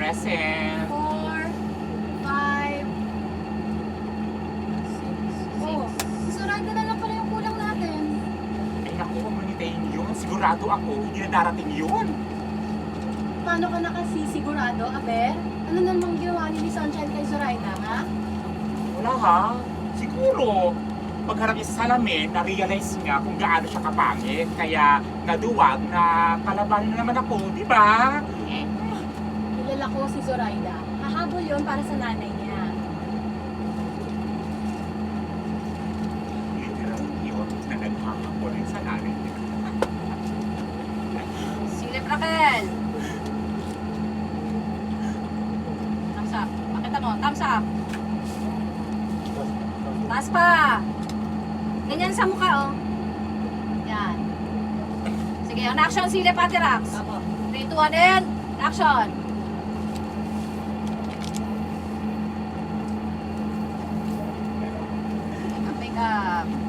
Present. 4, 5, 6. Oh, Zoraida na lang pala yung kulang natin. Ay naku, huwag mo nitayin yun. Sigurado ako, hindi na darating yun. Paano ka nakasisigurado, Aber? Ano namang ginawa ni Sunshine kay Zoraida, ha? Wala ha. Siguro, pagharap niya sa salamin, na-realize niya kung gaano siya kapangit. Kaya naduwag na kalabanin na naman ako, di ba? Kilala ko si Zoraida. Hahabol yon para sa nanay niya. Literal yun na nagkakapon rin sa nanay niya. Silip, Raquel! Thumbs up. Pakita mo, thumbs up. Taas pa. Ganyan sa mukha, oh. Yan. Sige, on action, silip, Ate Rax. 3, 2, 1, and action. Make up.